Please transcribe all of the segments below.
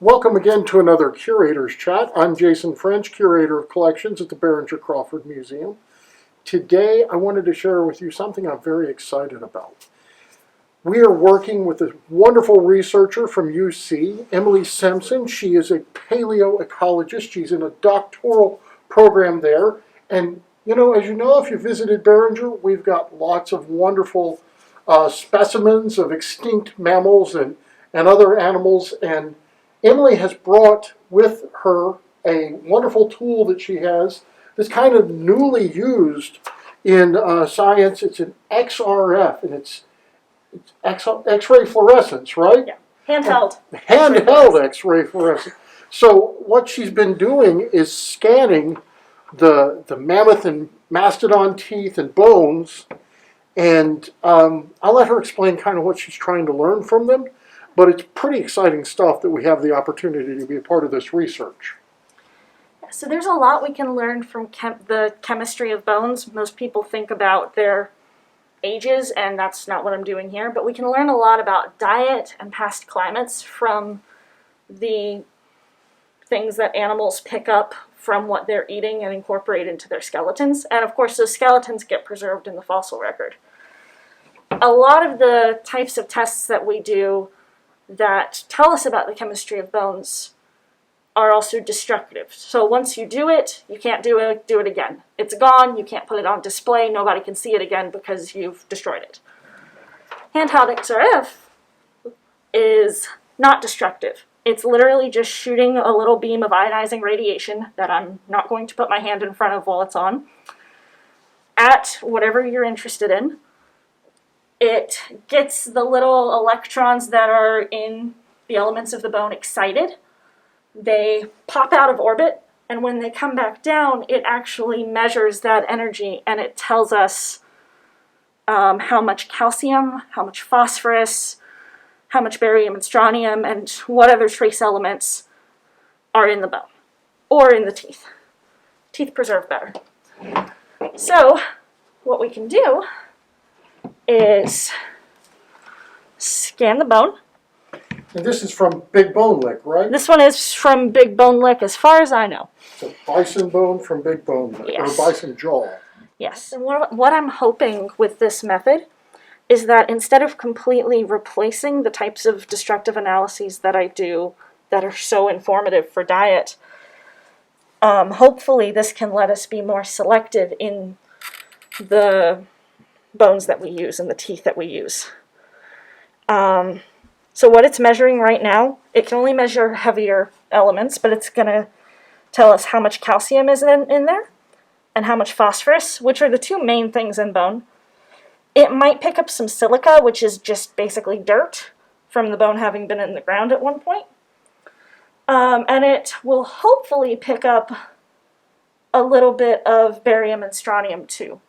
Welcome again to another Curator's Chat. I'm Jason French, Curator of Collections at the Behringer-Crawford Museum. Today I wanted to share with you something I'm very excited about. We are working with a wonderful researcher from UC, Emily Simpson. She is a paleoecologist. She's in a doctoral program there. And as you know, if you visited Behringer, we've got lots of wonderful specimens of extinct mammals and other animals. And Emily has brought with her a wonderful tool that she has that's kind of newly used in science. It's an XRF, and it's X-ray fluorescence, right? Yeah, handheld. Handheld X-ray fluorescence. So what she's been doing is scanning the mammoth and mastodon teeth and bones, and I'll let her explain kind of what she's trying to learn from them. But it's pretty exciting stuff that we have the opportunity to be a part of this research. So there's a lot we can learn from the chemistry of bones. Most people think about their ages, and that's not what I'm doing here. But we can learn a lot about diet and past climates from the things that animals pick up from what they're eating and incorporate into their skeletons. And of course, those skeletons get preserved in the fossil record. A lot of the types of tests that we do that tell us about the chemistry of bones are also destructive. So once you do it, you can't do it again. It's gone, you can't put it on display, nobody can see it again because you've destroyed it. Handheld XRF is not destructive. It's literally just shooting a little beam of ionizing radiation that I'm not going to put my hand in front of while it's on, at whatever you're interested in. It gets the little electrons that are in the elements of the bone excited. They pop out of orbit, and when they come back down, it actually measures that energy, and it tells us how much calcium, how much phosphorus, how much barium and strontium, and what other trace elements are in the bone, or in the teeth. Teeth preserve better. So, what we can do is scan the bone. And this is from Big Bone Lick, right? This one is from Big Bone Lick, as far as I know. So bison bone from Big Bone Lick, yes. Or bison jaw. Yes. And what I'm hoping with this method is that instead of completely replacing the types of destructive analyses that I do that are so informative for diet, hopefully this can let us be more selective in the bones that we use and the teeth that we use. So what it's measuring right now, it can only measure heavier elements, but it's going to tell us how much calcium is in there and how much phosphorus, which are the two main things in bone. It might pick up some silica, which is just basically dirt from the bone having been in the ground at one point. And it will hopefully pick up a little bit of barium and strontium too.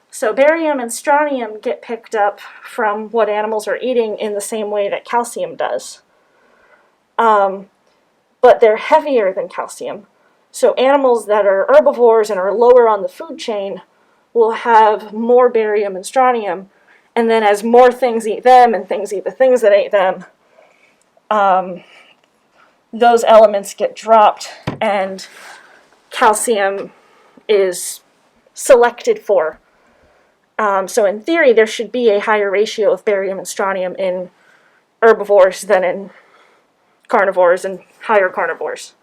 So barium and strontium get picked up from what animals are eating in the same way that calcium does. But they're heavier than calcium. So animals that are herbivores and are lower on the food chain will have more barium and strontium. And then as more things eat them and things eat the things that ate them, those elements get dropped and calcium is selected for. So in theory, there should be a higher ratio of barium and strontium in herbivores than in carnivores and higher carnivores.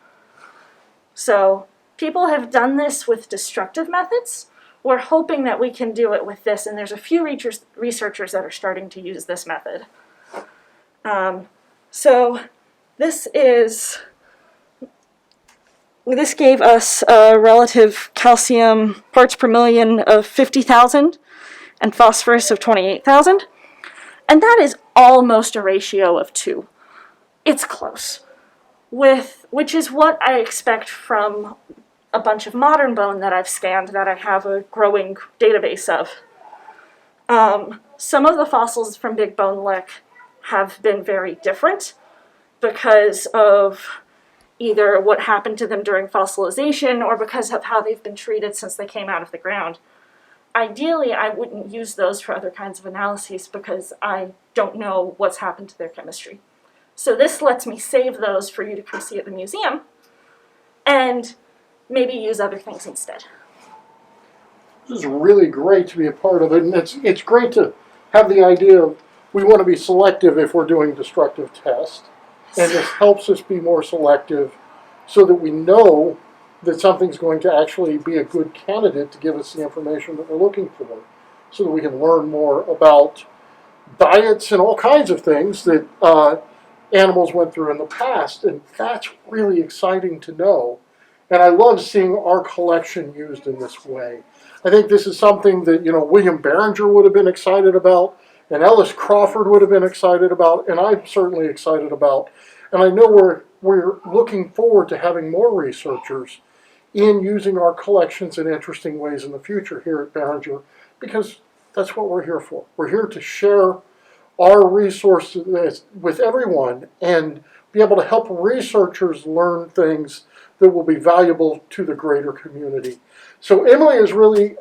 So people have done this with destructive methods. We're hoping that we can do it with this, and there's a few researchers that are starting to use this method. So this gave us a relative calcium parts per million of 50,000 and phosphorus of 28,000. And that is almost a ratio of 2. It's close. Which is what I expect from a bunch of modern bone that I've scanned that I have a growing database of. Some of the fossils from Big Bone Lick have been very different because of either what happened to them during fossilization or because of how they've been treated since they came out of the ground. Ideally, I wouldn't use those for other kinds of analyses because I don't know what's happened to their chemistry. So this lets me save those for you to come see at the museum and maybe use other things instead. This is really great to be a part of it, and it's great to have the idea of we want to be selective if we're doing destructive tests, and this helps us be more selective so that we know that something's going to actually be a good candidate to give us the information that we're looking for, so that we can learn more about diets and all kinds of things that animals went through in the past, and that's really exciting to know. And I love seeing our collection used in this way. I think this is something that, William Behringer would have been excited about, and Ellis Crawford would have been excited about, and I'm certainly excited about. And I know we're looking forward to having more researchers in using our collections in interesting ways in the future here at Behringer, because that's what we're here for. We're here to share our resources with everyone and be able to help researchers learn things that will be valuable to the greater community. So Emily is really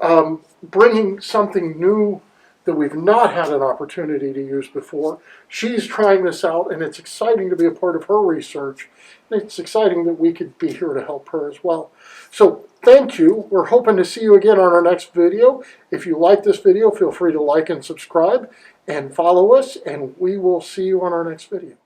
bringing something new that we've not had an opportunity to use before. She's trying this out, and it's exciting to be a part of her research. And it's exciting that we could be here to help her as well. So thank you. We're hoping to see you again on our next video. If you like this video, feel free to like and subscribe and follow us, and we will see you on our next video.